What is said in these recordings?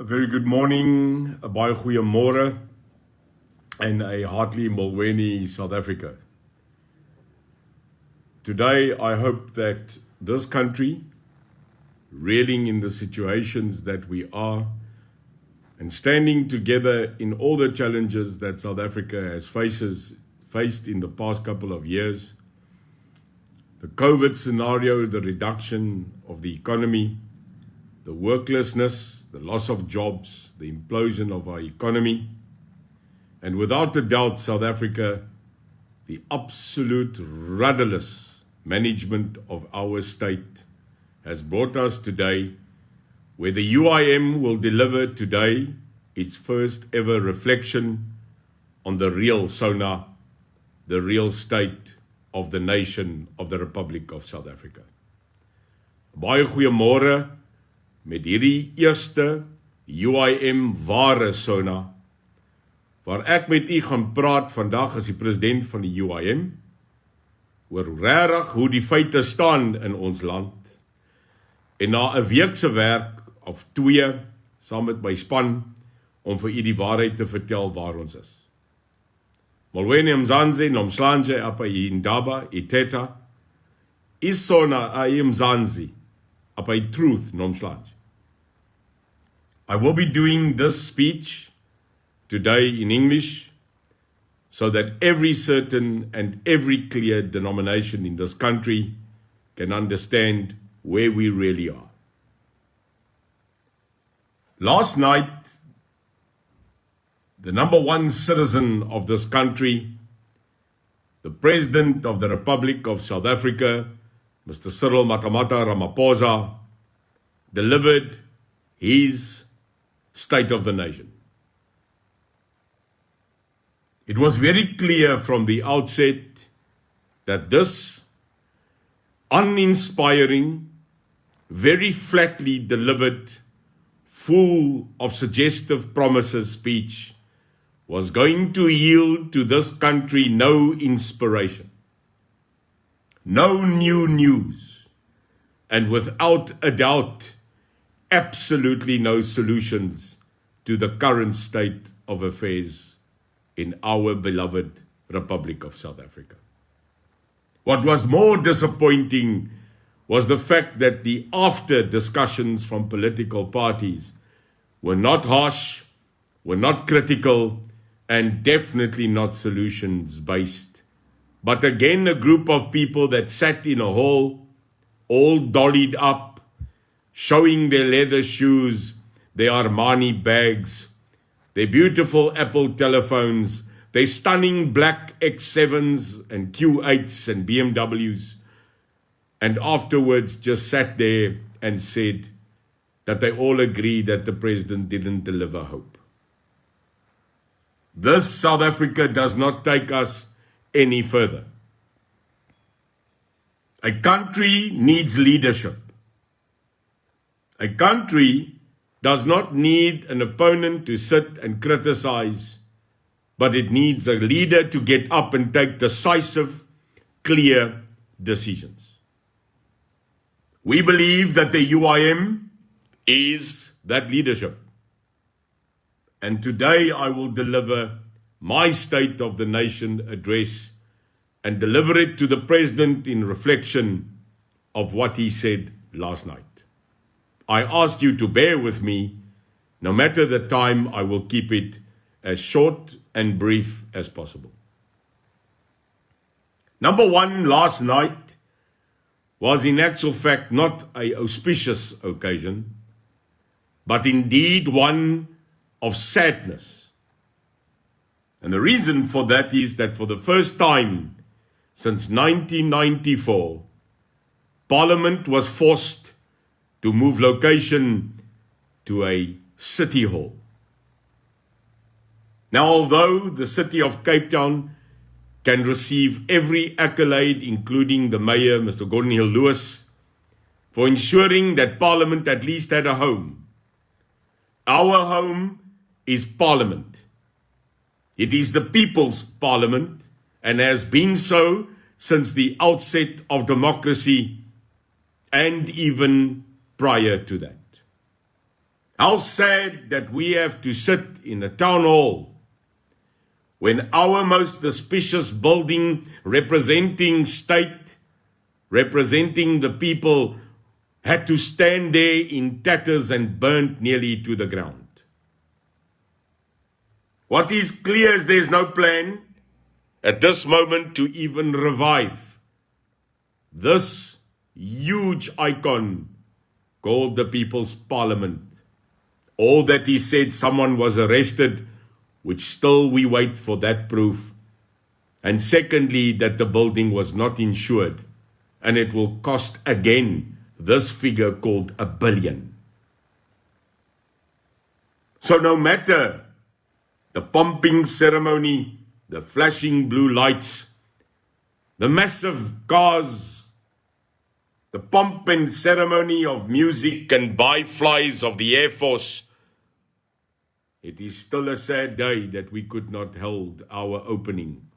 very good morning, a baie goeie môre, and a heartily Molweni, South Africa. Today, I hope that this country, reeling in the situations that we are, and standing together in all the challenges that South Africa has faced in the past couple of years, the COVID scenario, the reduction of the economy, the worklessness, the loss of jobs, the implosion of our economy, and without a doubt, South Africa, the absolute rudderless management of our state has brought us today where the UIM will deliver today its first ever reflection on the real SONA, the real state of the nation of the Republic of South Africa. Baie goeiemôre met hierdie eerste UIM ware SONA, waar ek met u gaan praat vandag as die president van die UIM, oor regtig hoe die feite staan in ons land, en na 'n week se werk of 2, saam met my span, om vir u die waarheid te vertel waar ons is. Molweni Mzansi nomhlanje apha yindaba ithetha isona ayimzansi apha truth nomhlanje. I will be doing this speech today in English so that every certain and every clear denomination in this country can understand where we really are. Last night, the number one citizen of this country, the President of the Republic of South Africa, Mr. Cyril Matamata Ramaphosa, delivered his State of the Nation. It was very clear from the outset that this uninspiring, very flatly delivered, full of suggestive promises speech was going to yield to this country no inspiration, no new news, and without a doubt, absolutely no solutions to the current state of affairs in our beloved Republic of South Africa. What was more disappointing was the fact that the after discussions from political parties were not harsh, were not critical, and definitely not solutions-based, but again a group of people that sat in a hall, all dollied up, showing their leather shoes, their Armani bags, their beautiful Apple telephones, their stunning black X7s and Q8s and BMWs, and afterwards just sat there and said that they all agree that the president didn't deliver hope. This South Africa does not take us any further. A country needs leadership. A country does not need an opponent to sit and criticize, but it needs a leader to get up and take decisive, clear decisions. We believe that the UIM is that leadership. And today I will deliver my State of the Nation address and deliver it to the President in reflection of what he said last night. I ask you to bear with me. No matter the time, I will keep it as short and brief as possible. Number one, last night was in actual fact not an auspicious occasion, but indeed one of sadness. And the reason for that is that for the first time since 1994, Parliament was forced to move location to a city hall. Now, although the city of Cape Town can receive every accolade, including the Mayor, Mr. Gordon Hill-Lewis, for ensuring that Parliament at least had a home, our home is Parliament. It is the People's Parliament and has been so since the outset of democracy and even prior to that. How sad that we have to sit in a town hall when our most auspicious building representing state, representing the people, had to stand there in tatters and burnt nearly to the ground. What is clear is there's no plan at this moment to even revive this huge icon called the People's Parliament. All that he said, someone was arrested, which still we wait for that proof. And secondly, that the building was not insured, and it will cost again this figure called $1 billion. So no matter the pumping ceremony, the flashing blue lights, the massive cars, the pomp and ceremony of music and byflies of the Air Force, it is still a sad day that we could not hold our opening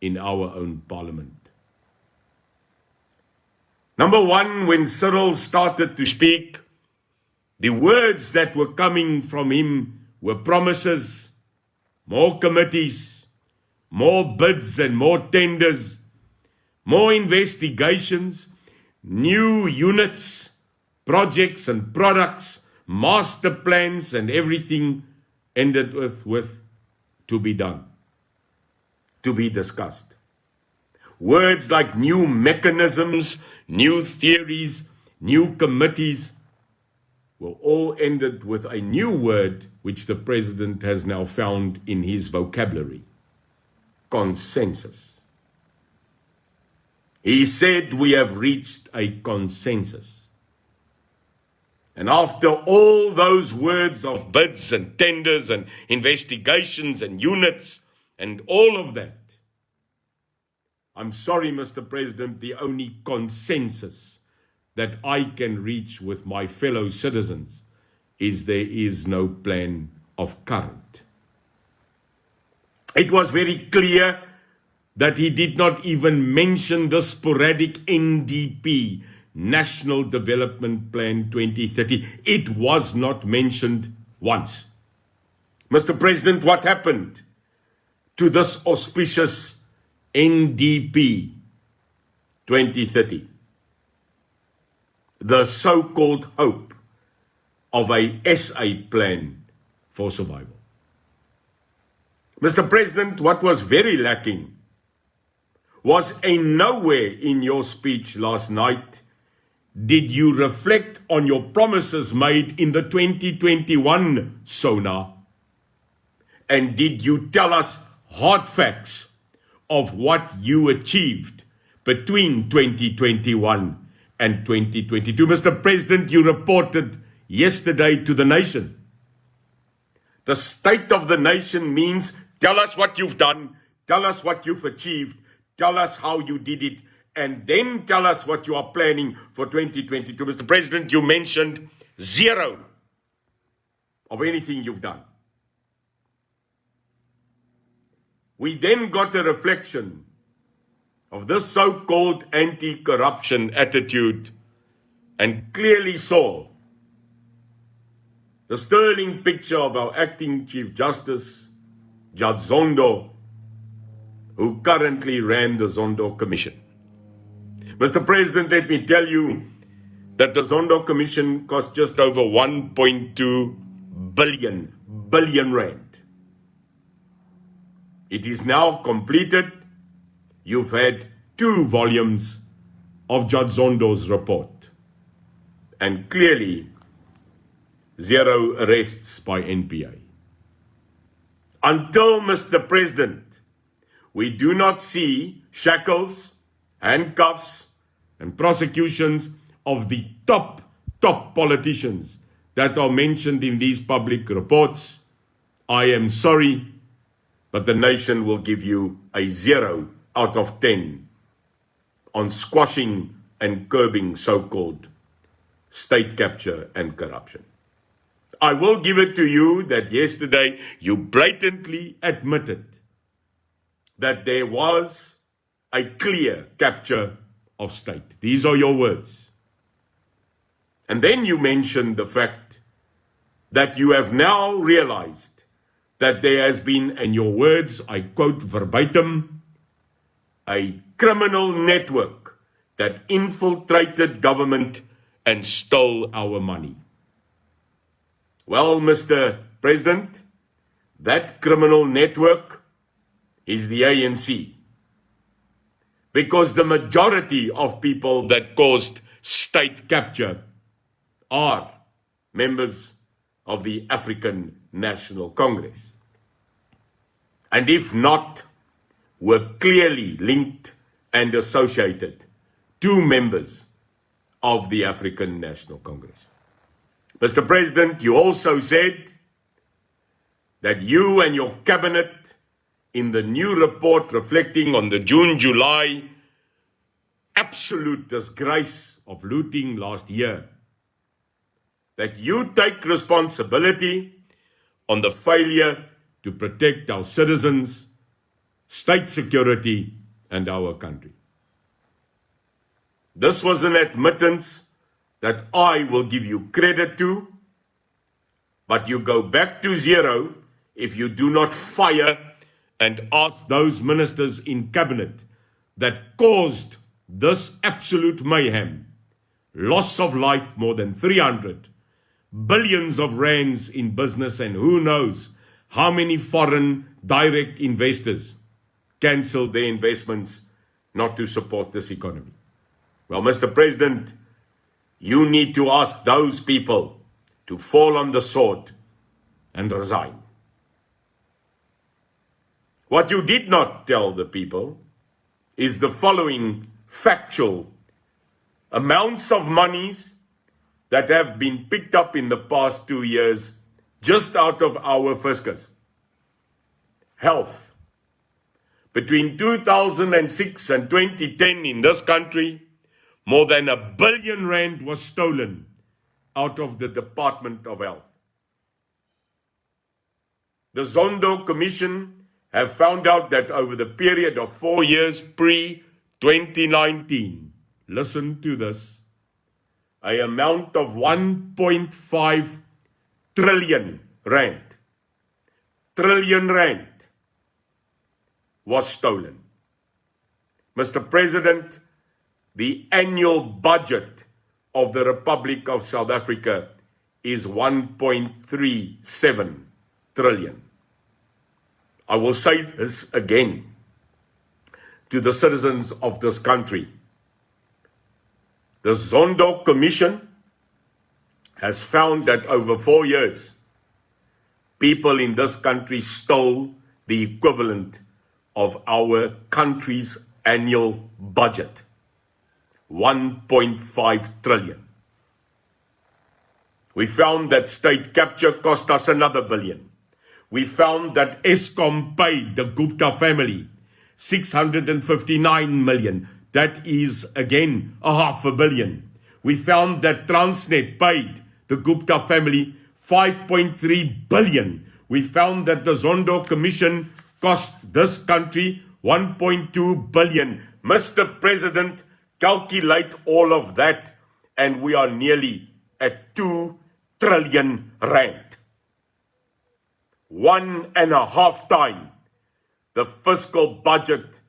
in our own parliament. Number one, when Cyril started to speak, the words that were coming from him were promises, more committees, more bids and more tenders, more investigations, new units, projects and products, master plans, and everything ended with to be done, to be discussed. Words like new mechanisms, new theories, new committees were all ended with a new word which the president has now found in his vocabulary: consensus. He said we have reached a consensus. And after all those words of bids and tenders and investigations and units and all of that, I'm sorry, Mr. President, the only consensus that I can reach with my fellow citizens is there is no plan of current. It was very clear that he did not even mention the sporadic NDP, National Development Plan 2030. It was not mentioned once. Mr. President, what happened to this auspicious NDP 2030? The so-called hope of a SA plan for survival. Mr. President, what was very lacking was nowhere in your speech last night did you reflect on your promises made in the 2021 SONA, and did you tell us hard facts of what you achieved between 2021 and 2022. Mr. President, you reported yesterday to the nation. The state of the nation means tell us what you've done, tell us what you've achieved, tell us how you did it, and then tell us what you are planning for 2022. Mr. President, you mentioned zero of anything you've done. We then got a reflection of this so-called anti-corruption attitude and clearly saw the sterling picture of our acting Chief Justice, Judge Zondo, who currently ran the Zondo Commission. Mr. President, let me tell you that the Zondo Commission cost just over 1.2 billion rand. It is now completed. You've had 2 volumes of Judge Zondo's report, and clearly 0 arrests by NPA. Until, Mr. President, we do not see shackles, handcuffs, and prosecutions of the top politicians that are mentioned in these public reports, I am sorry, but the nation will give you a 0 out of 10 on squashing and curbing so-called state capture and corruption. I will give it to you that yesterday you blatantly admitted that there was a clear capture of state. These are your words. And then you mentioned the fact that you have now realized that there has been, in your words, I quote verbatim, a criminal network that infiltrated government and stole our money. Well, Mr. President, that criminal network is the ANC. Because the majority of people that caused state capture are members of the African National Congress. And if not, were clearly linked and associated to members of the African National Congress. Mr. President, you also said that you and your cabinet, in the new report reflecting on the June-July absolute disgrace of looting last year, that you take responsibility on the failure to protect our citizens, state security, and our country. This was an admittance that I will give you credit to, but you go back to zero if you do not fire and ask those ministers in cabinet that caused this absolute mayhem, loss of life, more than 300, billions of rands in business, and who knows how many foreign direct investors cancelled their investments not to support this economy. Well, Mr. President, you need to ask those people to fall on the sword and resign. What you did not tell the people is the following factual amounts of monies that have been picked up in the past 2 years just out of our fiscus. Health. Between 2006 and 2010 in this country, more than R1 billion was stolen out of the Department of Health. The Zondo Commission have found out that over the period of 4 years pre-2019, listen to this, an amount of 1.5 trillion rand was stolen. Mr. President, the annual budget of the Republic of South Africa is 1.37 trillion. I will say this again to the citizens of this country. The Zondo Commission has found that over 4 years, people in this country stole the equivalent of our country's annual budget, 1.5 trillion. We found that state capture cost us another billion. We found that Eskom paid the Gupta family 659 million. That is, again, $500 million. We found that Transnet paid the Gupta family 5.3 billion. We found that the Zondo Commission cost this country 1.2 billion. Mr. President, calculate all of that, and we are nearly at 2 trillion rand. 1.5 times the fiscal budget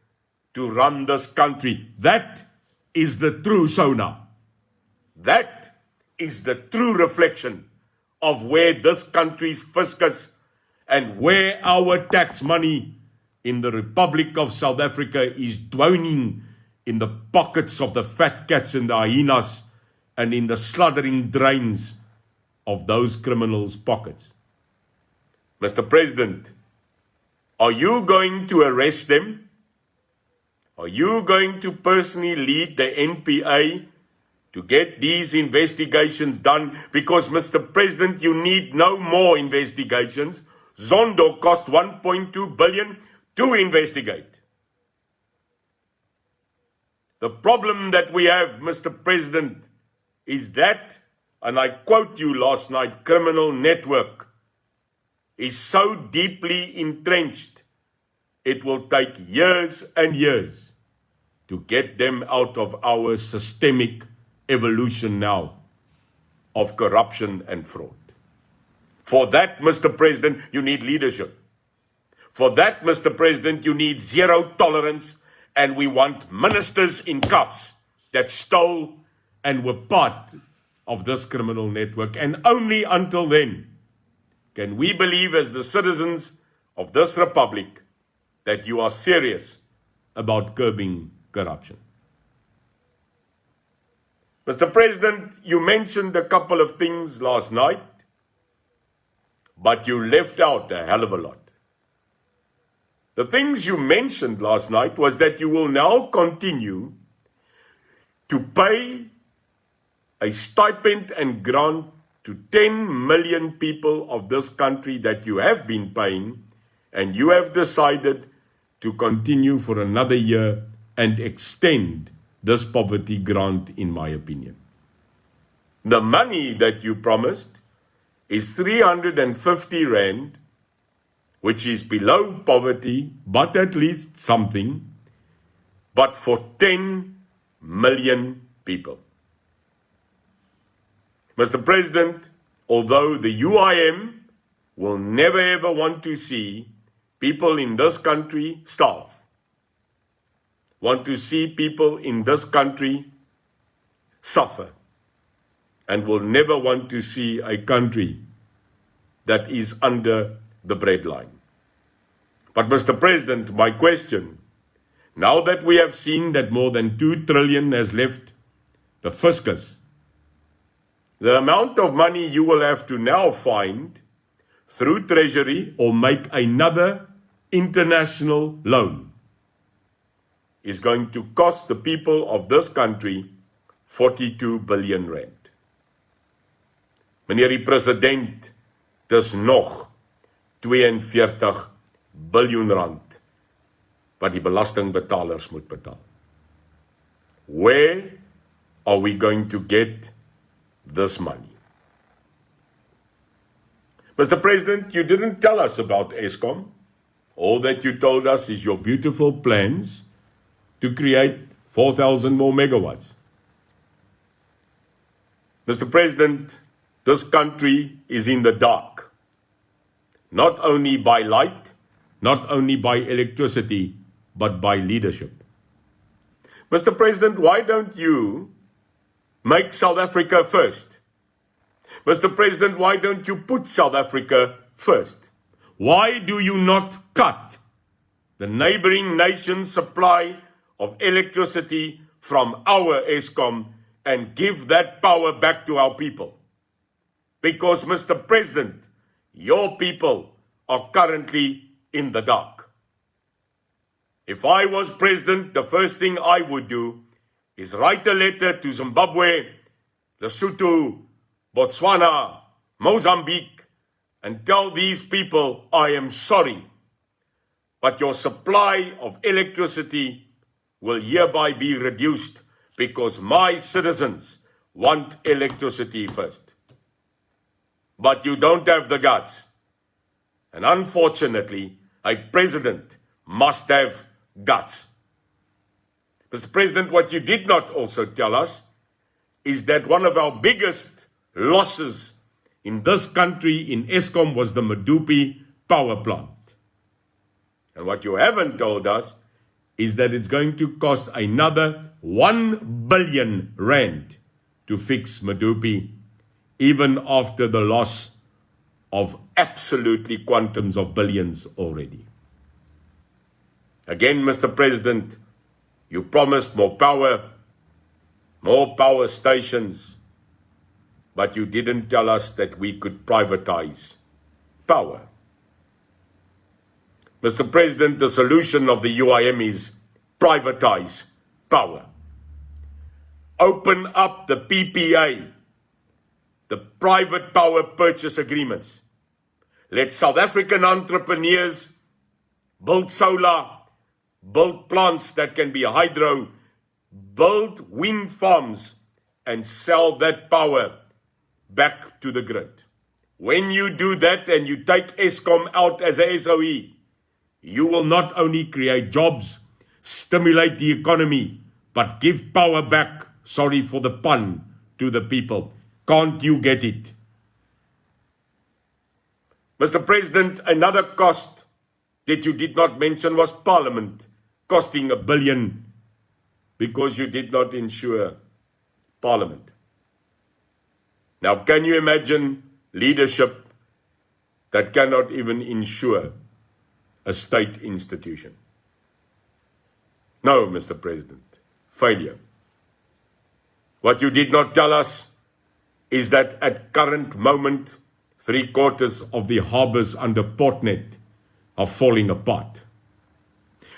to run this country. That is the true SONA. That is the true reflection of where this country's fiscus and where our tax money in the Republic of South Africa is dwelling in the pockets of the fat cats and the hyenas and in the sluthering drains of those criminals' pockets. Mr. President, are you going to arrest them? Are you going to personally lead the NPA to get these investigations done? Because, Mr. President, you need no more investigations. Zondo cost 1.2 billion to investigate. The problem that we have, Mr. President, is that, and I quote you last night, criminal network is so deeply entrenched, it will take years and years to get them out of our systemic evolution now of corruption and fraud. For that, Mr. President, you need leadership. For that, Mr. President, you need zero tolerance, and we want ministers in cuffs that stole and were part of this criminal network. And only until then can we believe as the citizens of this republic that you are serious about curbing corruption. Mr. President, you mentioned a couple of things last night, but you left out a hell of a lot. The things you mentioned last night was that you will now continue to pay a stipend and grant to 10 million people of this country that you have been paying, and you have decided to continue for another year and extend this poverty grant, in my opinion. The money that you promised is 350 rand, which is below poverty, but at least something, but for 10 million people. Mr. President, although the UIM will never ever want to see people in this country starve, want to see people in this country suffer, and will never want to see a country that is under the breadline. But Mr. President, my question, now that we have seen that more than 2 trillion has left the fiscus, the amount of money you will have to now find through Treasury or make another international loan is going to cost the people of this country 42 billion rand. Meneer die president, dis nog 42 biljoen rand wat die belastingbetalers moet betaal. Where are we going to get this money? Mr. President, you didn't tell us about Eskom. All that you told us is your beautiful plans to create 4,000 more megawatts. Mr. President, this country is in the dark, not only by light, not only by electricity, but by leadership. Mr. President, why don't you make South Africa first? Mr. President, why don't you put South Africa first? Why do you not cut the neighboring nation's supply of electricity from our Eskom and give that power back to our people? Because, Mr. President, your people are currently in the dark. If I was president, the first thing I would do is write a letter to Zimbabwe, Lesotho, Botswana, Mozambique, and tell these people, I am sorry, but your supply of electricity will hereby be reduced because my citizens want electricity first. But you don't have the guts. And unfortunately, a president must have guts. Mr. President, what you did not also tell us is that one of our biggest losses in this country in Eskom was the Medupi power plant. And what you haven't told us is that it's going to cost another 1 billion rand to fix Medupi, even after the loss of absolutely quantums of billions already. Again, Mr. President, you promised more power stations, but you didn't tell us that we could privatize power. Mr. President, the solution of the UIM is privatize power. Open up the PPA, the private power purchase agreements. Let South African entrepreneurs build solar, build plants that can be hydro, build wind farms, and sell that power back to the grid. When you do that and you take Eskom out as a SOE, you will not only create jobs, stimulate the economy, but give power back, sorry for the pun, to the people. Can't you get it? Mr. President, another cost that you did not mention was Parliament, costing $1 billion because you did not ensure Parliament. Now, can you imagine leadership that cannot even ensure a state institution? No, Mr. President, failure. What you did not tell us is that at current moment, 3/4 of the harbours under Portnet are falling apart.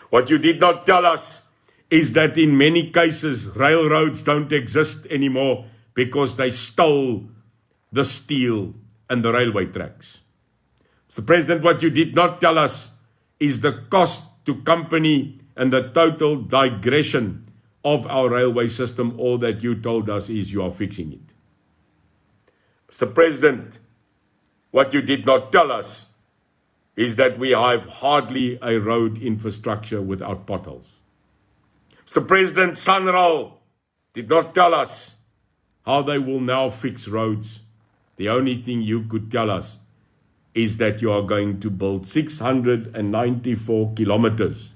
What you did not tell us is that in many cases, railroads don't exist anymore because they stole the steel and the railway tracks. Mr. President, what you did not tell us is the cost to company and the total digression of our railway system. All that you told us is you are fixing it. Mr. President, what you did not tell us is that we have hardly a road infrastructure without potholes. Mr. President, SONA did not tell us how they will now fix roads. The only thing you could tell us is that you are going to build 694 kilometers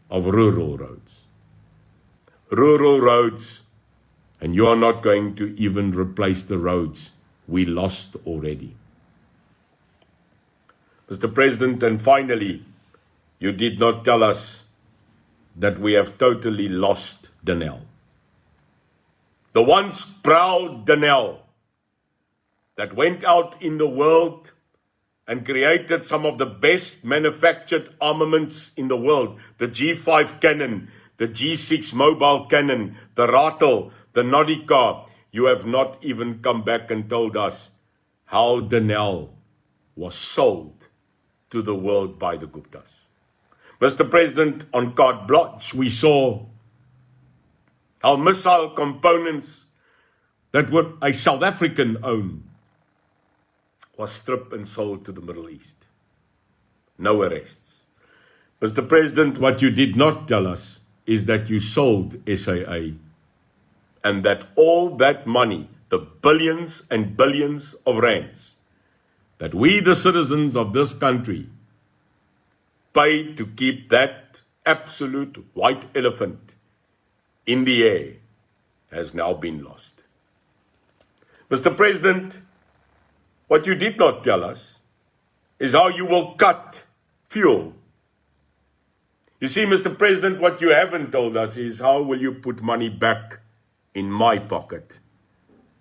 of rural roads. Rural roads, and you are not going to even replace the roads we lost already. Mr. President, and finally, you did not tell us that we have totally lost Denel. The once proud Denel that went out in the world and created some of the best manufactured armaments in the world, the G5 cannon, the G6 mobile cannon, the Ratel, the Nordica. You have not even come back and told us how Denel was sold to the world by the Guptas. Mr. President, on carte blanche, we saw how missile components that were a South African owned was stripped and sold to the Middle East. No arrests. Mr. President, what you did not tell us is that you sold SAA and that all that money, the billions and billions of rands, that we, the citizens of this country, paid to keep that absolute white elephant in the air, has now been lost. Mr. President, what you did not tell us is how you will cut fuel. You see, Mr. President, what you haven't told us is how will you put money back in my pocket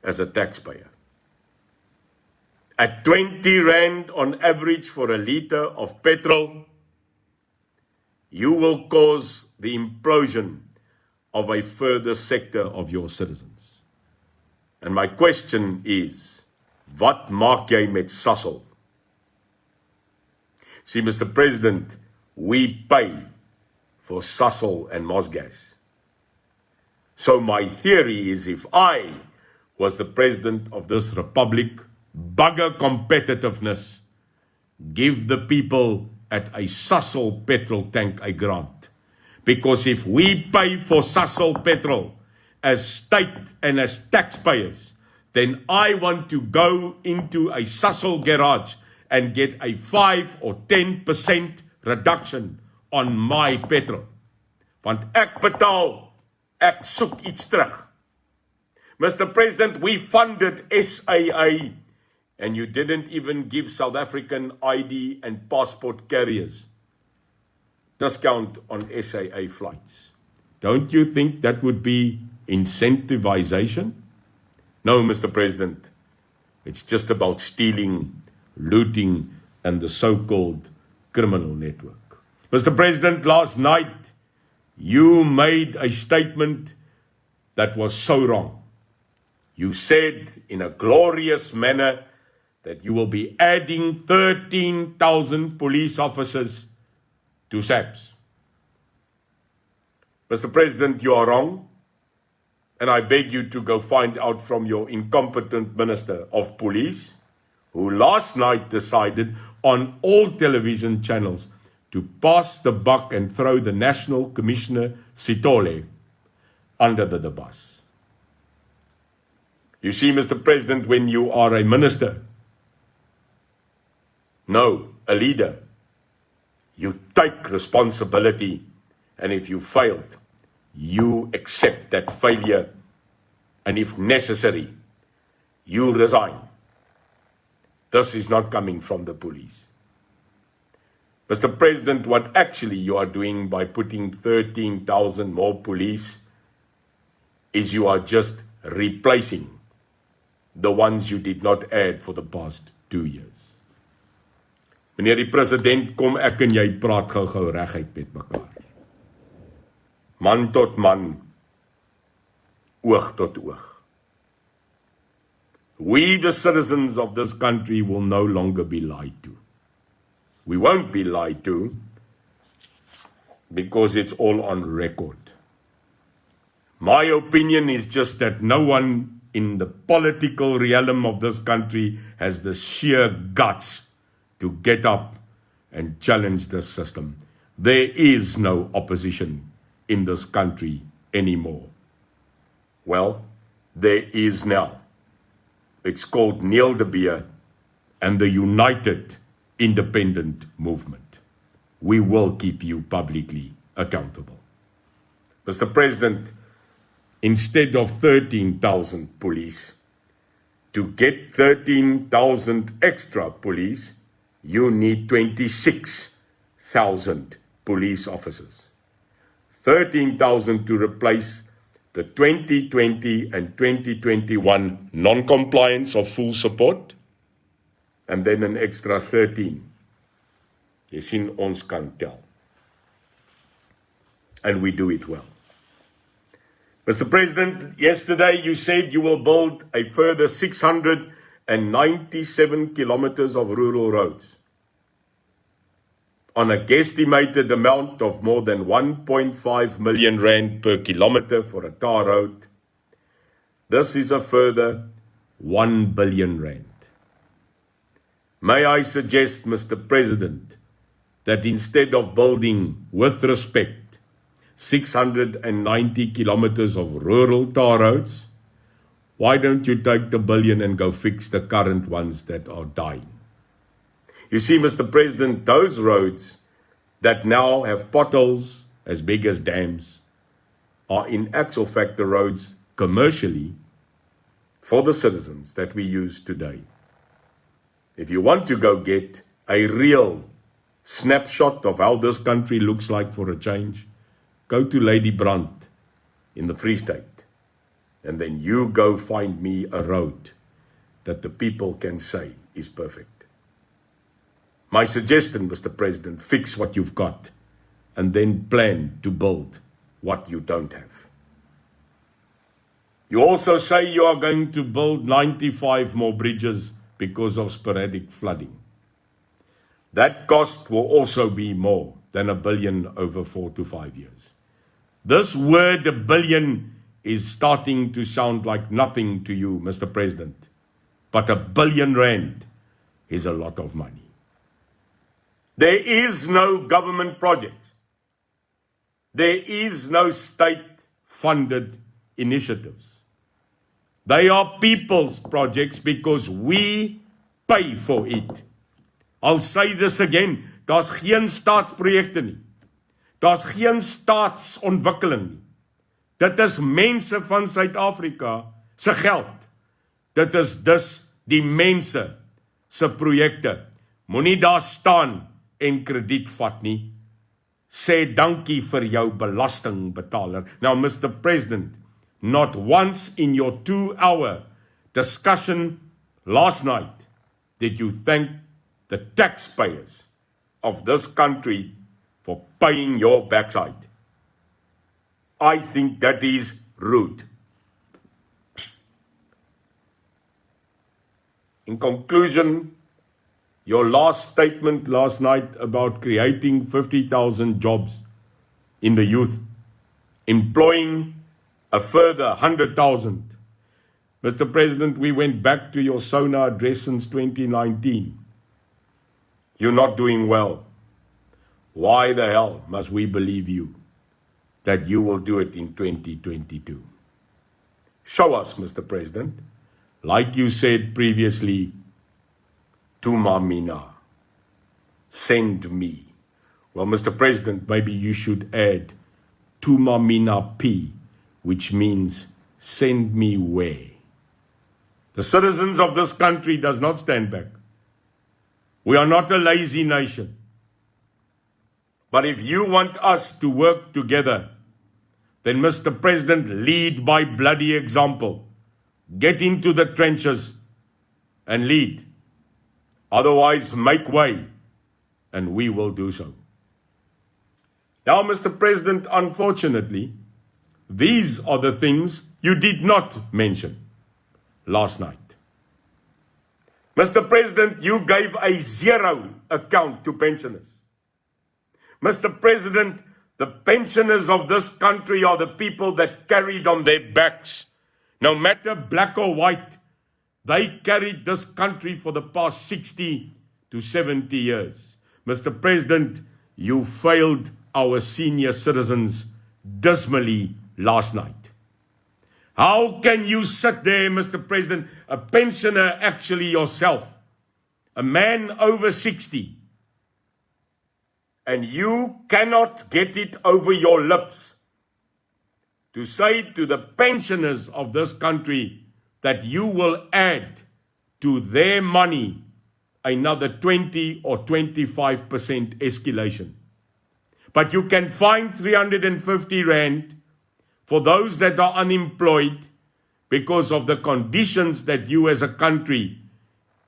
as a taxpayer. At 20 rand on average for a litre of petrol, you will cause the implosion of a further sector of your citizens. And my question is, wat maak jy met Sasol? See, Mr. President, we pay for Sasol and Mosgas. So my theory is if I was the president of this republic, bugger competitiveness, give the people at a Sasol petrol tank a grant. Because if we pay for Sasol petrol as state and as taxpayers, then I want to go into a Sasol garage and get a 5 or 10% reduction on my petrol. Want ek betaal, ek soek iets terug. Mr. President, we funded SAA, and you didn't even give South African ID and passport carriers discount on SAA flights. Don't you think that would be incentivization? No, Mr. President. It's just about stealing, looting, and the so-called criminal network. Mr. President, last night, you made a statement that was so wrong. You said in a glorious manner that you will be adding 13,000 police officers to SAPS. Mr. President, you are wrong, and I beg you to go find out from your incompetent Minister of Police, who last night decided on all television channels to pass the buck and throw the National Commissioner Sitole under the bus. You see, Mr. President, when you are a minister, No, a leader. You take responsibility, and if you failed, you accept that failure, and if necessary, you resign. This is not coming from the police. Mr. President, what actually you are doing by putting 13,000 more police is you are just replacing the ones you did not add for the past 2 years. Meneer die president, kom ek en jy praat gou reguit met mekaar. Man tot man, oog tot oog. We, the citizens of this country, will no longer be lied to. We won't be lied to because it's all on record. My opinion is just that no one in the political realm of this country has the sheer guts to get up and challenge the system. There is no opposition in this country anymore. Well, there is now. It's called Neil de Beer and the United Independent Movement. We will keep you publicly accountable. Mr. President, instead of 13,000 police, to get 13,000 extra police, you need 26,000 police officers. 13,000 to replace the 2020 and 2021 non-compliance of full support, and then an extra 13. Jy sien, ons kan tel. And we do it well. Mr. President, yesterday you said you will build a further 697 kilometers of rural roads on a guesstimated amount of more than 1.5 million rand per kilometer for a tar road. This is a further 1 billion rand. May I suggest, Mr. President, that instead of building, with respect, 690 kilometers of rural tar roads, why don't you take the billion and go fix the current ones that are dying? You see, Mr. President, those roads that now have potholes as big as dams are in actual fact the roads commercially for the citizens that we use today. If you want to go get a real snapshot of how this country looks like for a change, go to Lady Brandt in the Free State, and then you go find me a road that the people can say is perfect. My suggestion, Mr. President, fix what you've got and then plan to build what you don't have. You also say you are going to build 95 more bridges because of sporadic flooding. That cost will also be more than $1 billion over 4 to 5 years. This word $1 billion is starting to sound like nothing to you, Mr. President. But R1 billion is a lot of money. There is no government project. There is no state-funded initiatives. They are people's projects because we pay for it. I'll say this again, daar's geen staatsprojekte nie. Daar's geen staatsontwikkeling nie. Dit is mense van Suid-Afrika se geld. Dit is dus die mense se projekte. Moenie daar staan en krediet vat nie. Sê dankie vir jou belastingbetaler. Now, Mr. President, not once in your 2-hour discussion last night did you thank the taxpayers of this country for paying your backside. I think that is rude. In conclusion, your last statement last night about creating 50,000 jobs in the youth, employing a further 100,000. Mr. President, we went back to your SONA address since 2019. You're not doing well. Why the hell must we believe you that you will do it in 2022? Show us, Mr. President, like you said previously, Tuma Mina. send me. Well, Mr. President, maybe you should add Tumamina P, which means send me where. The citizens of this country does not stand back. We are not a lazy nation. But if you want us to work together, then Mr. President, lead by bloody example. Get into the trenches and lead. Otherwise, make way, and we will do so. Now, Mr. President, unfortunately, these are the things you did not mention last night. Mr. President, you gave a zero account to pensioners. Mr. President, the pensioners of this country are the people that carried on their backs, no matter black or white, they carried this country for the past 60 to 70 years. Mr. President, you failed our senior citizens dismally last night. How can you sit there, Mr. President, a pensioner actually yourself, a man over 60, and you cannot get it over your lips to say to the pensioners of this country that you will add to their money another 20 or 25% escalation. But you can find 350 Rand for those that are unemployed because of the conditions that you as a country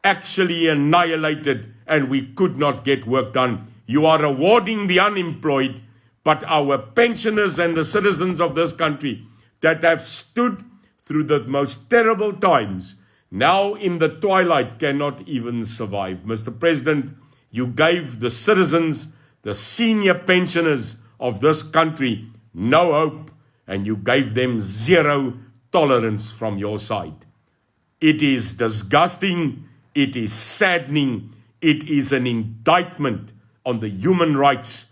actually annihilated and we could not get work done. You are rewarding the unemployed, but our pensioners and the citizens of this country that have stood through the most terrible times, now in the twilight cannot even survive. Mr. President, you gave the citizens, the senior pensioners of this country, no hope, and you gave them zero tolerance from your side. It is disgusting, it is saddening, it is an indictment on the human rights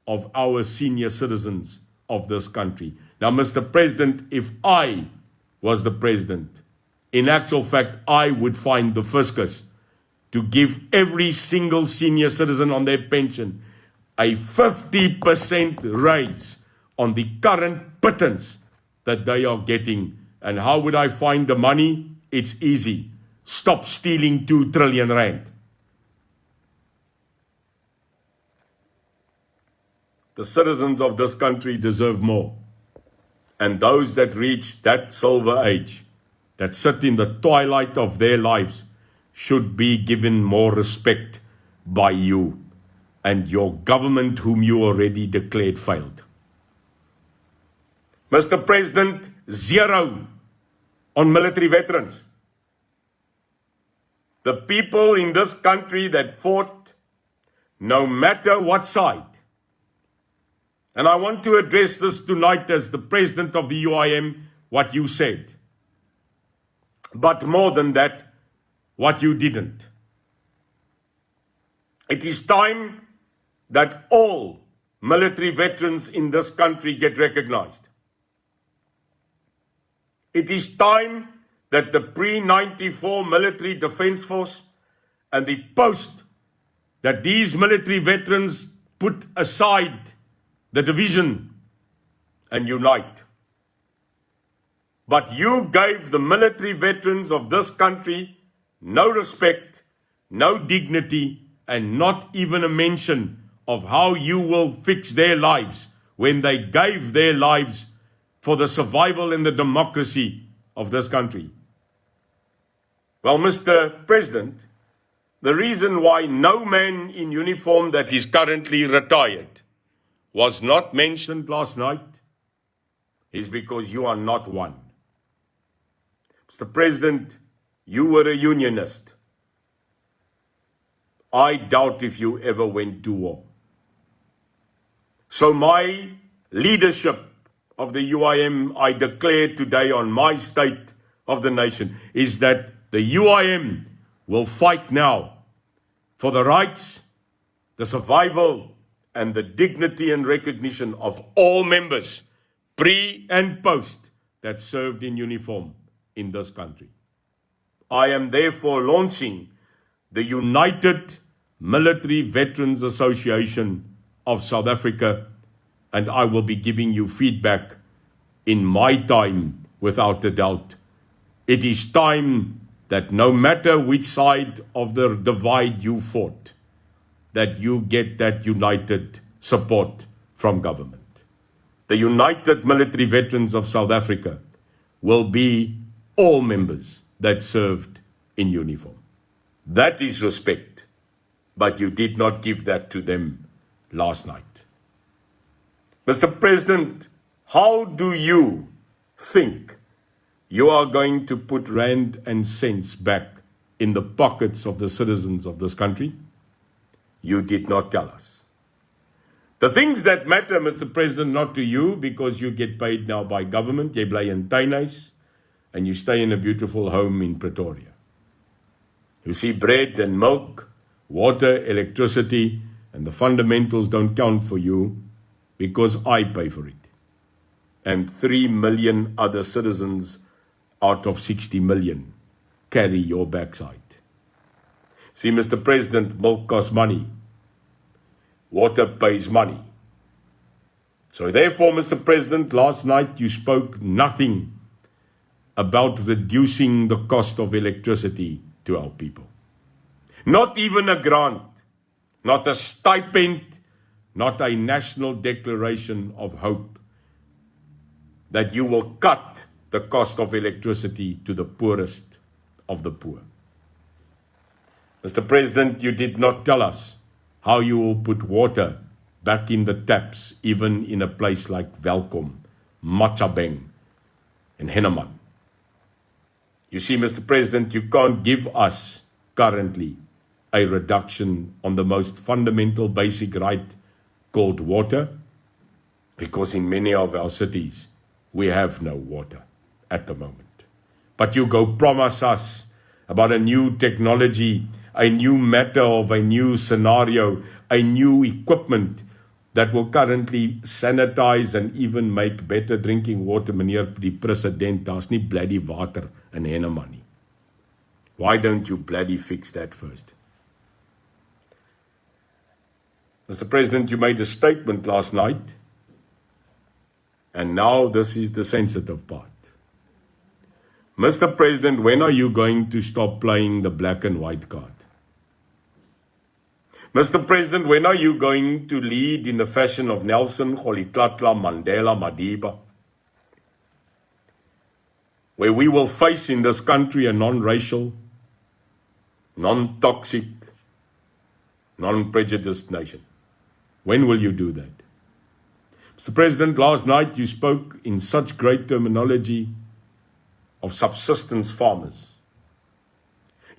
of our senior citizens of this country. Now, Mr. President, if I was the president, in actual fact, I would find the fiscus to give every single senior citizen on their pension a 50% raise on the current pittance that they are getting. And how would I find the money? It's easy. Stop stealing 2 trillion Rand. The citizens of this country deserve more. And those that reach that silver age, that sit in the twilight of their lives, should be given more respect by you and your government whom you already declared failed. Mr. President, zero on military veterans. The people in this country that fought, no matter what side. And I want to address this tonight as the president of the UIM, what you said. But more than that, what you didn't. It is time that all military veterans in this country get recognized. It is time that the pre-94 military defense force and the post that these military veterans put aside the division and unite. But you gave the military veterans of this country no respect, no dignity, and not even a mention of how you will fix their lives when they gave their lives for the survival and the democracy of this country. Well, Mr. President, the reason why no man in uniform that is currently retired was not mentioned last night is because you are not one. Mr. President, you were a unionist. I doubt if you ever went to war. So my leadership of the UIM, I declare today on my State of the Nation, is that the UIM will fight now for the rights, the survival, and the dignity and recognition of all members, pre and post, that served in uniform in this country. I am therefore launching the United Military Veterans Association of South Africa, and I will be giving you feedback in my time, without a doubt. It is time that no matter which side of the divide you fought, that you get that united support from government. The United Military Veterans of South Africa will be all members that served in uniform. That is respect, but you did not give that to them last night. Mr. President, how do you think you are going to put rand and cents back in the pockets of the citizens of this country? You did not tell us. The things that matter, Mr. President, not to you, because you get paid now by government, jy bly in tuinhuis, and you stay in a beautiful home in Pretoria. You see, bread and milk, water, electricity, and the fundamentals don't count for you because I pay for it. And 3 million other citizens out of 60 million carry your backside. See, Mr. President, milk costs money. Water pays money. So therefore, Mr. President, last night you spoke nothing about reducing the cost of electricity to our people. Not even a grant, not a stipend, not a national declaration of hope that you will cut the cost of electricity to the poorest of the poor. Mr. President, you did not tell us how you will put water back in the taps, even in a place like Welkom, Matsabeng, and Henneman. You see, Mr. President, you can't give us currently a reduction on the most fundamental basic right called water, because in many of our cities, we have no water at the moment. But you go promise us about a new technology, a new matter of a new scenario, a new equipment that will currently sanitize and even make better drinking water. Meneer die president, daar's nie bloody water in Henneman nie. Why don't you bloody fix that first? Mr. President, you made a statement last night, and now this is the sensitive part. Mr. President, when are you going to stop playing the black and white card? Mr. President, when are you going to lead in the fashion of Nelson, Rolihlahla, Mandela, Madiba? Where we will face in this country a non-racial, non-toxic, non-prejudiced nation. When will you do that? Mr. President, last night you spoke in such great terminology of subsistence farmers.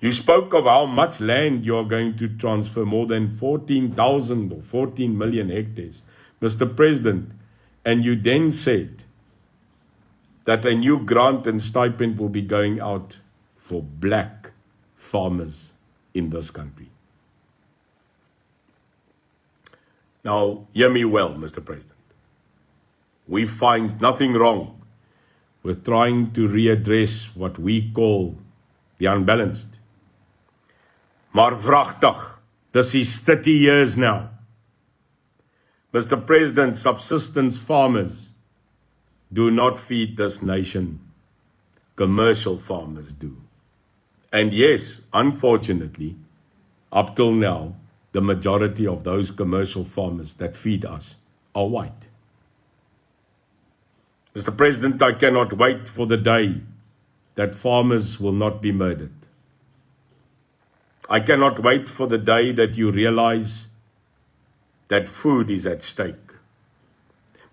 You spoke of how much land you are going to transfer, more than 14,000 or 14 million hectares, Mr. President, and you then said that a new grant and stipend will be going out for black farmers in this country. Now, hear me well, Mr. President. We find nothing wrong with trying to readdress what we call the unbalanced. Maar vragtig, this is 30 years now. Mr. President, subsistence farmers do not feed this nation. Commercial farmers do. And yes, unfortunately, up till now, the majority of those commercial farmers that feed us are white. Mr. President, I cannot wait for the day that farmers will not be murdered. I cannot wait for the day that you realize that food is at stake.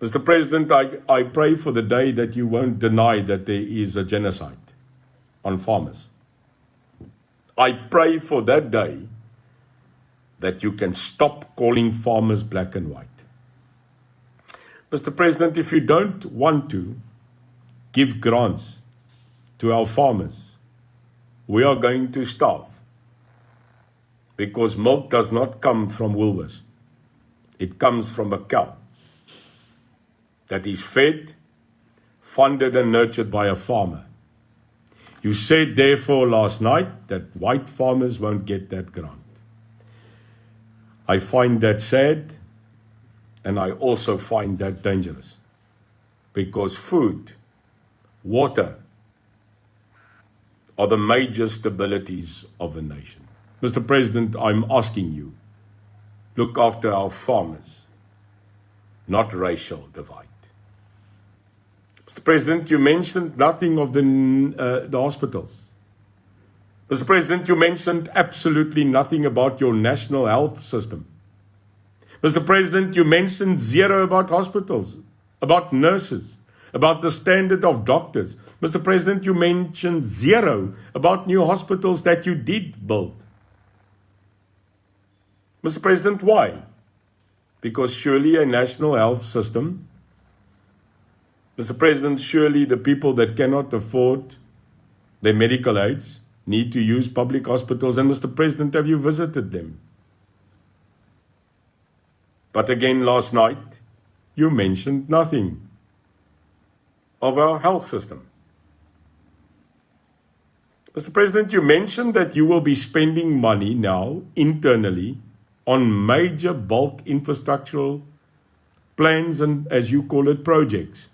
Mr. President, I pray for the day that you won't deny that there is a genocide on farmers. I pray for that day that you can stop calling farmers black and white. Mr. President, if you don't want to give grants to our farmers, we are going to starve. Because milk does not come from Woolworths. It comes from a cow that is fed, funded and nurtured by a farmer. You said therefore last night that white farmers won't get that grant. I find that sad, and I also find that dangerous, because food, water are the major stabilities of a nation. Mr. President, I'm asking you, look after our farmers, not racial divide. Mr. President, you mentioned nothing of the hospitals. Mr. President, you mentioned absolutely nothing about your national health system. Mr. President, you mentioned zero about hospitals, about nurses, about the standard of doctors. Mr. President, you mentioned zero about new hospitals that you did build. Mr. President, why? Because surely a national health system, Mr. President, surely the people that cannot afford their medical aids need to use public hospitals. And Mr. President, have you visited them? But again, last night, you mentioned nothing of our health system. Mr. President, you mentioned that you will be spending money now internally on major bulk infrastructural plans and, as you call it, projects.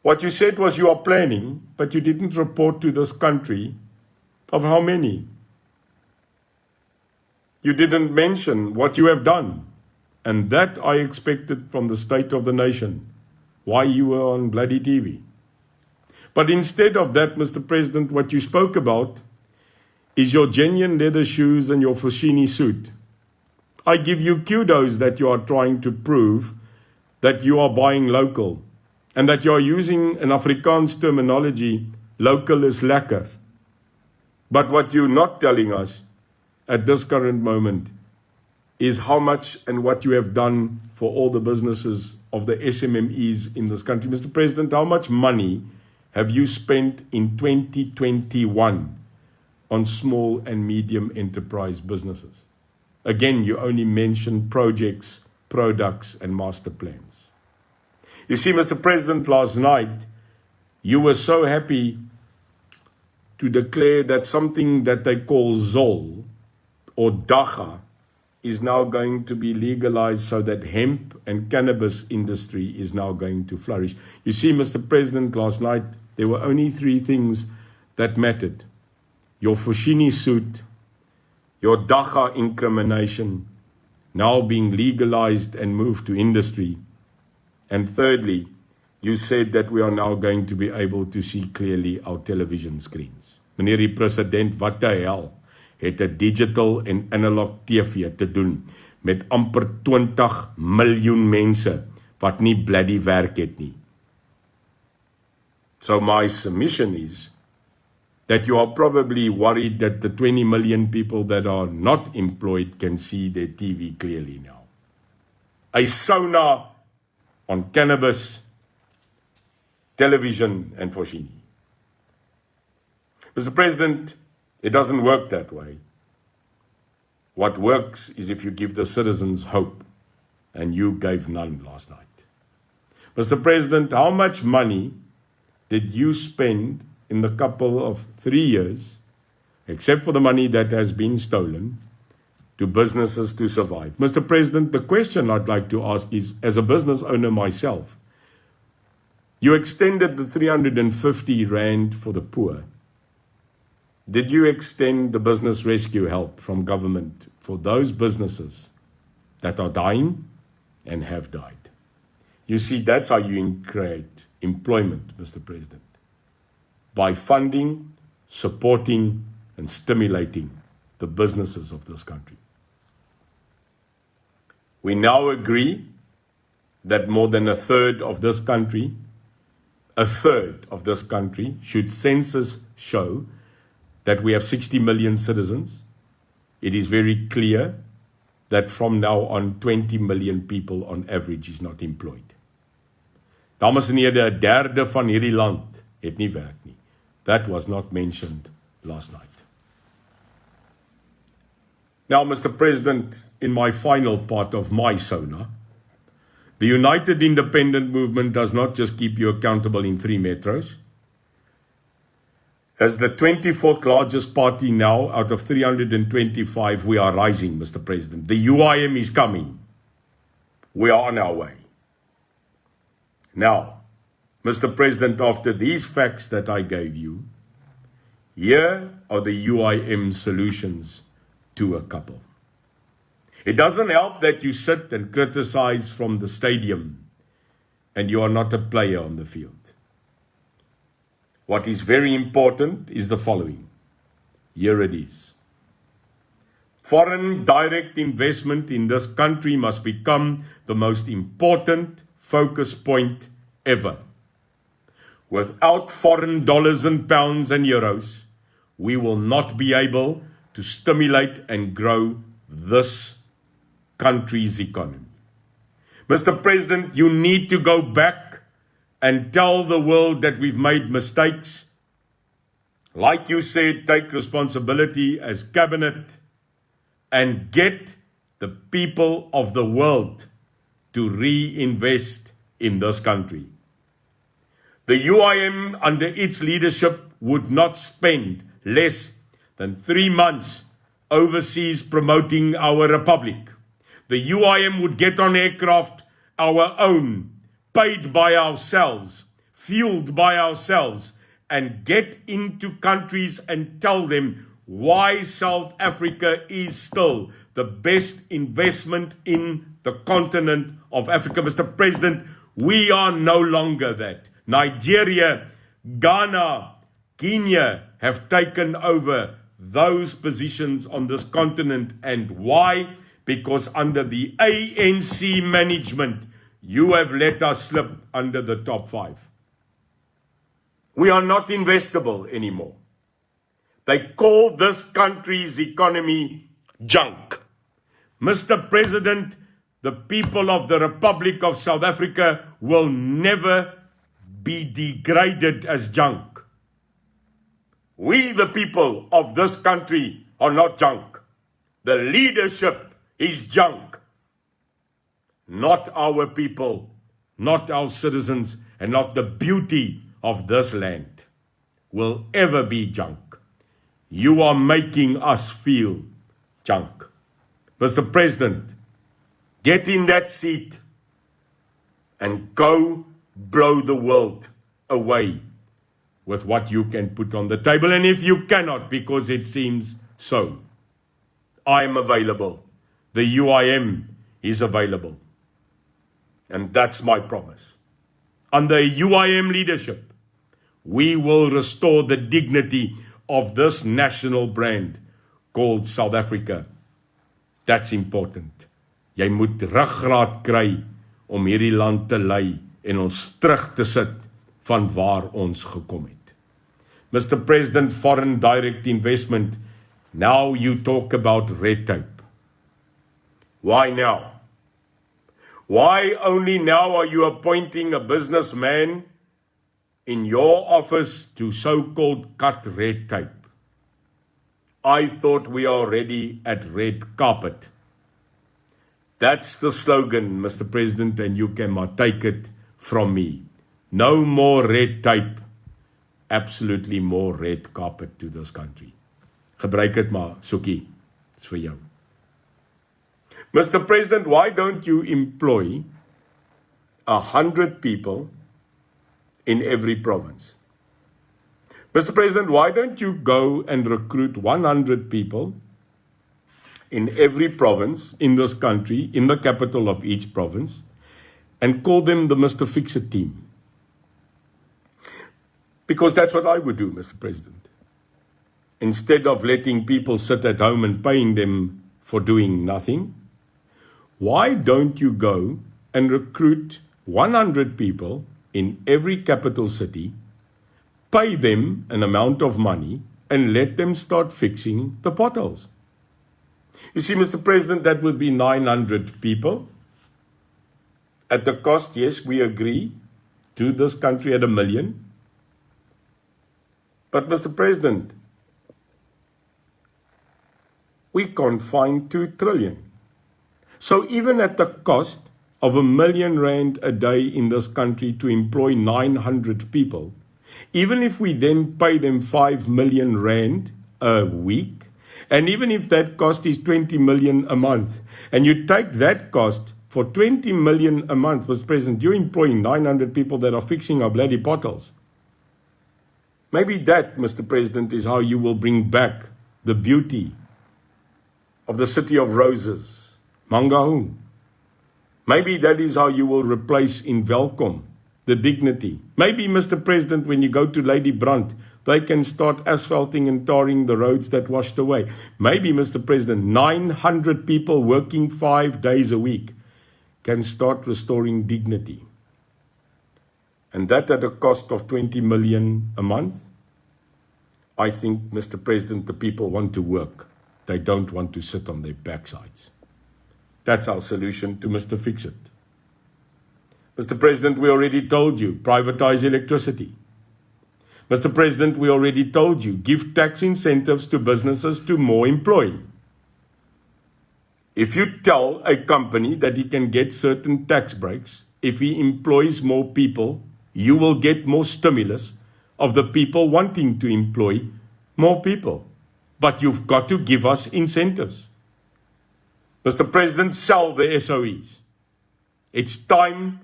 What you said was you are planning, but you didn't report to this country of how many. You didn't mention what you have done, and that I expected from the state of the nation, why you were on bloody TV. But instead of that, Mr. President, what you spoke about is your genuine leather shoes and your Fushini suit. I give you kudos that you are trying to prove that you are buying local and that you are using an Afrikaans terminology, local is lekker. But what you're not telling us at this current moment is how much and what you have done for all the businesses of the SMMEs in this country. Mr. President, how much money have you spent in 2021 on small and medium enterprise businesses? Again, you only mentioned projects, products, and master plans. You see, Mr. President, last night, you were so happy to declare that something that they call ZOL or DAGA is now going to be legalized so that hemp and cannabis industry is now going to flourish. You see, Mr. President, last night, there were only three things that mattered. Your Fushini suit, your DAGA incrimination, now being legalized and moved to industry. And thirdly, you said that we are now going to be able to see clearly our television screens. Meneer die president, wat die hel, het 'n digital en analog TV te doen met amper 20 miljoen mense wat nie bloody werk het nie. So my submission is that you are probably worried that the 20 million people that are not employed can see their TV clearly now. A SONA on cannabis, television, and Fushini. Mr. President, it doesn't work that way. What works is if you give the citizens hope, and you gave none last night. Mr. President, how much money did you spend in the couple of 3 years, except for the money that has been stolen, to businesses to survive? Mr. President, the question I'd like to ask is, as a business owner myself, you extended the 350 rand for the poor. Did you extend the business rescue help from government for those businesses that are dying and have died? You see, that's how you create employment, Mr. President, by funding, supporting, and stimulating the businesses of this country. We now agree that more than a third of this country should census show that we have 60 million citizens. It is very clear that from now on 20 million people on average is not employed. Dames en here, 1/3 van hierdie land het nie werk nie. That was not mentioned last night. Now, Mr. President, in my final part of my SONA, the United Independent Movement does not just keep you accountable in 3 metros. As the 24th largest party now, out of 325, we are rising, Mr. President. The UIM is coming. We are on our way. Now, Mr. President, after these facts that I gave you, here are the UIM solutions to a couple. It doesn't help that you sit and criticize from the stadium and you are not a player on the field. What is very important is the following. Here it is. Foreign direct investment in this country must become the most important focus point ever. Without foreign dollars and pounds and euros, we will not be able to stimulate and grow this country's economy. Mr. President, you need to go back and tell the world that we've made mistakes. Like you said, take responsibility as cabinet and get the people of the world to reinvest in this country. The UIM under its leadership would not spend less than 3 months overseas promoting our republic. The UIM would get on aircraft our own, paid by ourselves, fueled by ourselves, and get into countries and tell them why South Africa is still the best investment in the continent of Africa. Mr. President, we are no longer that. Nigeria, Ghana, Kenya have taken over those positions on this continent. And why? Because under the ANC management, you have let us slip under the top 5. We are not investable anymore. They call this country's economy junk. Mr. President, the people of the Republic of South Africa will never be degraded as junk. We, the people of this country, are not junk. The leadership is junk. Not our people, not our citizens, and not the beauty of this land will ever be junk. You are making us feel junk. Mr. President, get in that seat and go blow the world away with what you can put on the table. And if you cannot, because it seems so, I am available. The UIM is available. And that's my promise. Under UIM leadership, we will restore the dignity of this national brand called South Africa. That's important. Jy moet ruggraat kry om hierdie land te lei en ons terug te sit van waar ons gekom het. Mr. President, foreign direct investment, now you talk about red tape. Why now? Why only now are you appointing a businessman in your office to so-called cut red tape? I thought we are already at red carpet. That's the slogan, Mr. President, and you cannot take it from me. No more red tape, absolutely more red carpet to this country. Gebruik het maar, Soekie, it's for you. Mr. President, why don't you employ 100 people in every province? Mr. President, why don't you go and recruit 100 people in every province in this country, in the capital of each province, and call them the Mr. Fix-It team? Because that's what I would do, Mr. President. Instead of letting people sit at home and paying them for doing nothing, why don't you go and recruit 100 people in every capital city, pay them an amount of money, and let them start fixing the potholes? You see, Mr. President, that would be 900 people. At the cost, yes, we agree, to this country at $1 million. But, Mr. President, we can't find 2 trillion. So even at the cost of R1 million a day in this country to employ 900 people, Even if we then pay them 5 million rand a week, and even if that cost is 20 million a month, and you take that cost for 20 million a month, Mr. President, you're employing 900 people that are fixing our bloody potholes. Maybe that, Mr. President, is how you will bring back the beauty of the city of roses, Mangaung. Maybe that is how you will replace in Welkom the dignity. Maybe, Mr. President, when you go to Lady Brandt, they can start asphalting and tarring the roads that washed away. Maybe, Mr. President, 900 people working 5 days a week can start restoring dignity. And that at a cost of 20 million a month? I think, Mr. President, the people want to work. They don't want to sit on their backsides. That's our solution to Mr. Fix-It. Mr. President, we already told you, privatize electricity. Mr. President, we already told you, give tax incentives to businesses to more employ. If you tell a company that he can get certain tax breaks, if he employs more people, you will get more stimulus of the people wanting to employ more people. But you've got to give us incentives. Mr. President, sell the SOEs. It's time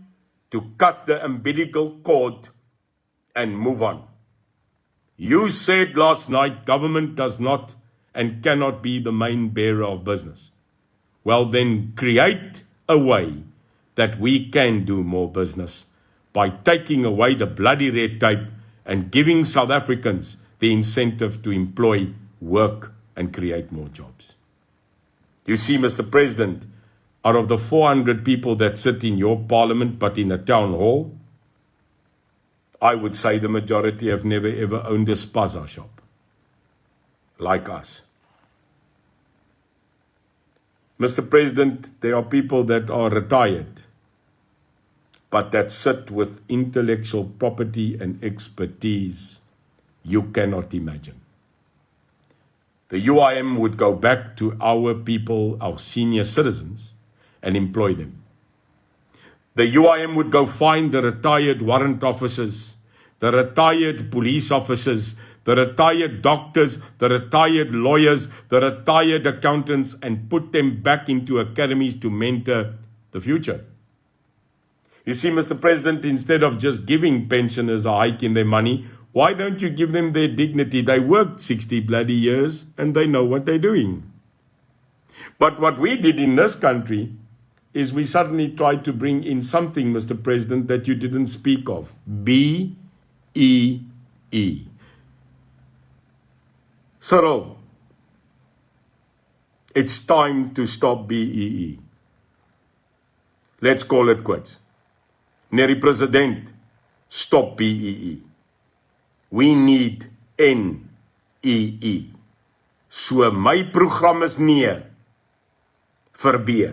to cut the umbilical cord and move on. You said last night government does not and cannot be the main bearer of business. Well, then create a way that we can do more business by taking away the bloody red tape and giving South Africans the incentive to employ, work, and create more jobs. You see, Mr. President, out of the 400 people that sit in your parliament but in a town hall, I would say the majority have never ever owned a spaza shop, like us. Mr. President, there are people that are retired, but that sit with intellectual property and expertise you cannot imagine. The UIM would go back to our people, our senior citizens, and employ them. The UIM would go find the retired warrant officers, the retired police officers, the retired doctors, the retired lawyers, the retired accountants, and put them back into academies to mentor the future. You see, Mr. President, instead of just giving pensioners a hike in their money, why don't you give them their dignity? They worked 60 bloody years and they know what they're doing. But what we did in this country is we suddenly tried to bring in something, Mr. President, that you didn't speak of. BEE. Cyril, it's time to stop BEE. Let's call it quits. Meneer die President, stop BEE. We need NEE. So my program is nee vir B.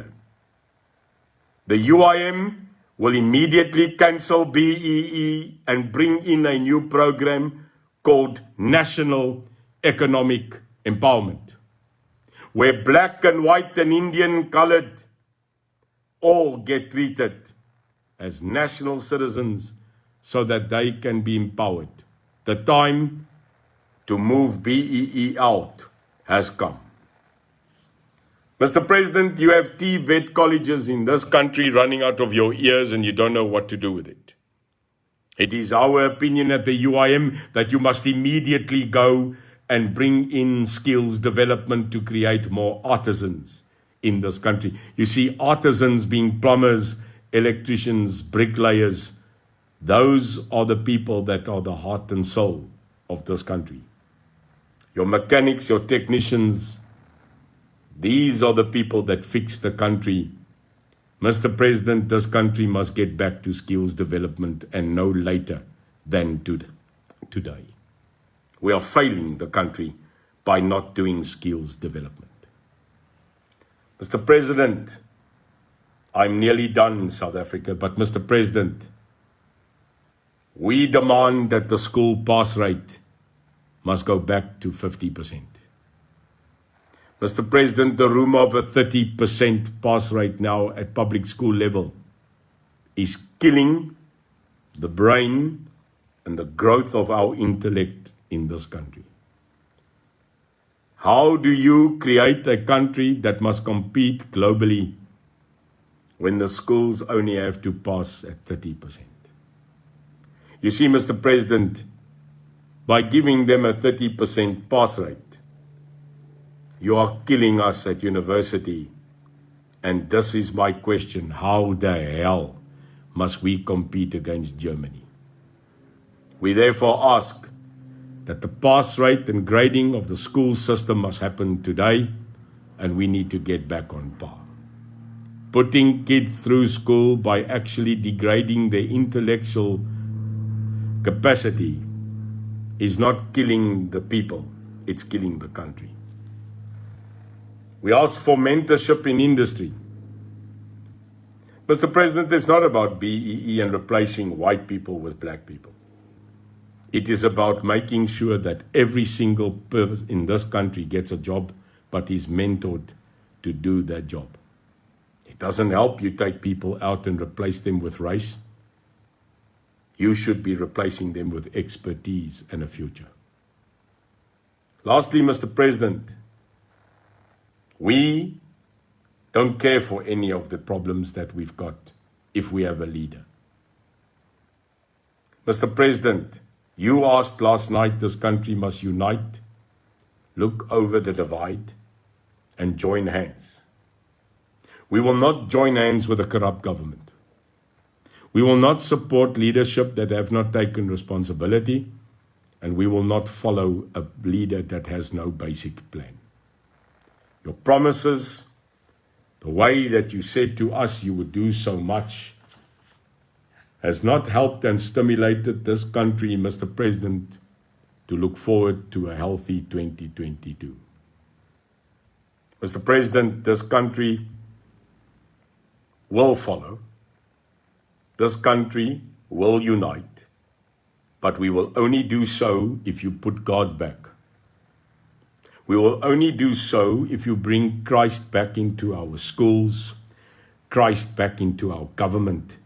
The UIM will immediately cancel BEE and bring in a new program called National Economic Empowerment, where black and white and Indian colored all get treated as national citizens so that they can be empowered. The time to move BEE out has come. Mr. President, you have TVET colleges in this country running out of your ears and you don't know what to do with it. It is our opinion at the UIM that you must immediately go and bring in skills development to create more artisans in this country. You see, artisans being plumbers, electricians, bricklayers, those are the people that are the heart and soul of this country. Your mechanics, your technicians, these are the people that fix the country. Mr. President, this country must get back to skills development and no later than today. We are failing the country by not doing skills development. Mr. President, I'm nearly done in South Africa, but Mr. President, we demand that the school pass rate must go back to 50%. Mr. President, the rumor of a 30% pass rate now at public school level is killing the brain and the growth of our intellect in this country. How do you create a country that must compete globally when the schools only have to pass at 30%? You see, Mr. President, by giving them a 30% pass rate, you are killing us at university. And this is my question: how the hell must we compete against Germany? We therefore ask that the pass rate and grading of the school system must happen today, and we need to get back on par. Putting kids through school by actually degrading their intellectual capacity is not killing the people, it's killing the country. We ask for mentorship in industry. Mr. President, it's not about BEE and replacing white people with black people. It is about making sure that every single person in this country gets a job, but is mentored to do that job. It doesn't help you take people out and replace them with race. You should be replacing them with expertise and a future. Lastly, Mr. President, we don't care for any of the problems that we've got if we have a leader. Mr. President, you asked last night this country must unite, look over the divide, and join hands. We will not join hands with a corrupt government. We will not support leadership that have not taken responsibility, and we will not follow a leader that has no basic plan. Your promises, the way that you said to us you would do so much, has not helped and stimulated this country, Mr. President, to look forward to a healthy 2022. Mr. President, this country will follow. This country will unite, but we will only do so if you put God back. We will only do so if you bring Christ back into our schools, Christ back into our government,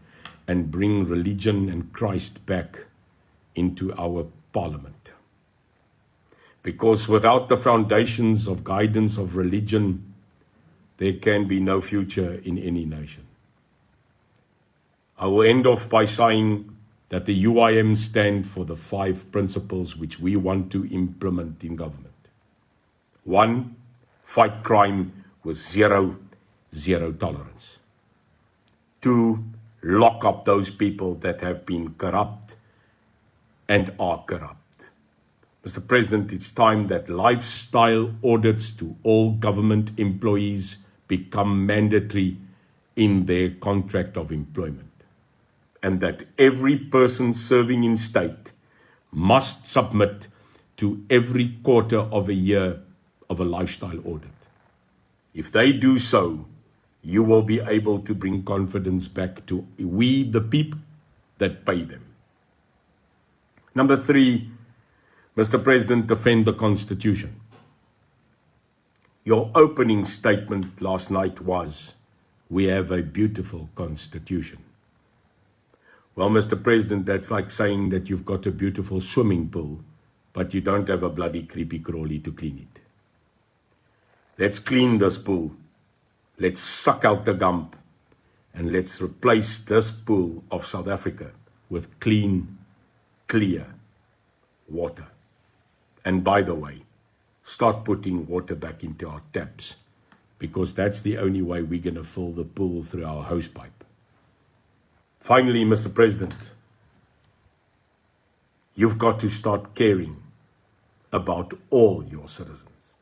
and bring religion and Christ back into our parliament. Because without the foundations of guidance of religion, there can be no future in any nation. I will end off by saying that the UIM stand for the 5 principles which we want to implement in government. 1, fight crime with zero tolerance. 2, lock up those people that have been corrupt and are corrupt. Mr. President, it's time that lifestyle audits to all government employees become mandatory in their contract of employment, and that every person serving in state must submit to every quarter of a year of a lifestyle audit. If they do so, you will be able to bring confidence back to we, the people that pay them. Number 3, Mr. President, defend the Constitution. Your opening statement last night was, we have a beautiful Constitution. Well, Mr. President, that's like saying that you've got a beautiful swimming pool, but you don't have a bloody creepy crawly to clean it. Let's clean this pool. Let's suck out the gump, and let's replace this pool of South Africa with clean, clear water. And by the way, start putting water back into our taps, because that's the only way we're going to fill the pool through our hosepipe. Finally, Mr. President, you've got to start caring about all your citizens,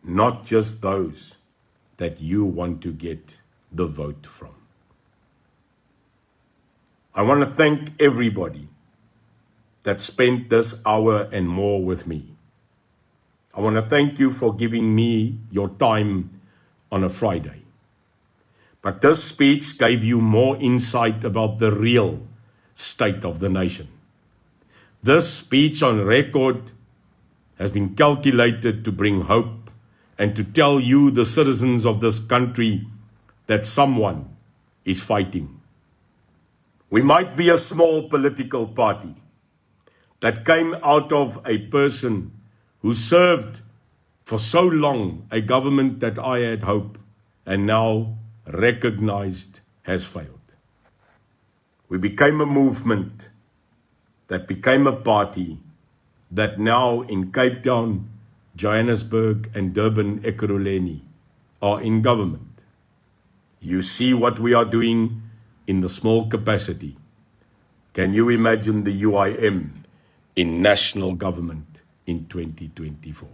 not just those that you want to get the vote from. I want to thank everybody that spent this hour and more with me. I want to thank you for giving me your time on a Friday. But this speech gave you more insight about the real state of the nation. This speech on record has been calculated to bring hope and to tell you, the citizens of this country, that someone is fighting. We might be a small political party, that came out of a person who served for so long a government that I had hoped and now recognized has failed. We became a movement that became a party that now in Cape Town, Johannesburg and Durban, Ekurhuleni are in government. You see what we are doing in the small capacity. Can you imagine the UIM in national government in 2024?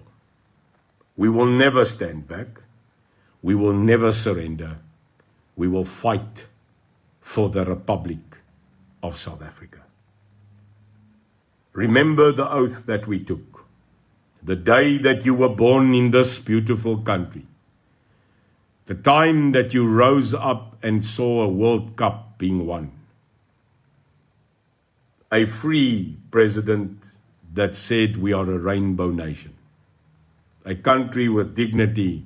We will never stand back. We will never surrender. We will fight for the Republic of South Africa. Remember the oath that we took, the day that you were born in this beautiful country, the time that you rose up and saw a World Cup being won, a free president that said we are a rainbow nation, a country with dignity,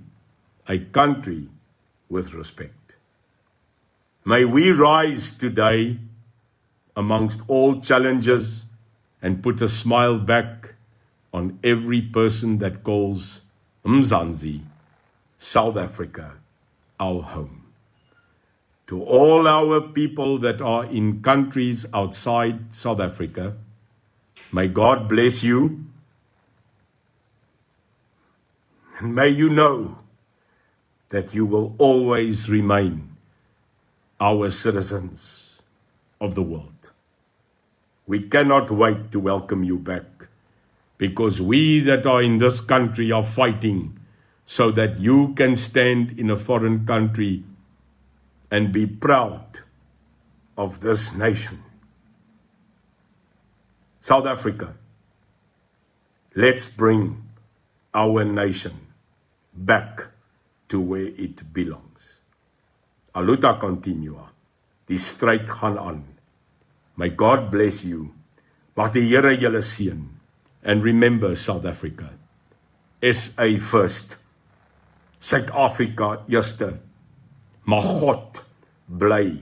a country with respect. May we rise today amongst all challenges and put a smile back on every person that calls Mzansi, South Africa, our home. To all our people that are in countries outside South Africa, may God bless you, and may you know that you will always remain our citizens of the world. We cannot wait to welcome you back, because we that are in this country are fighting so that you can stand in a foreign country and be proud of this nation. South Africa, let's bring our nation back to where it belongs. Aluta continua, die stryd gaan aan. May God bless you. Mag die Here julle seën. And remember, South Africa, SA first, Suid-Afrika eerste, maar God bly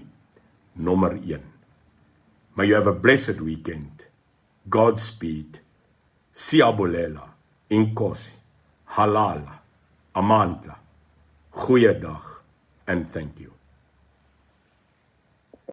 nommer 1. May you have a blessed weekend. Godspeed. Siyabulela, Inkosi, Halala, Amandla. Goeiedag and thank you.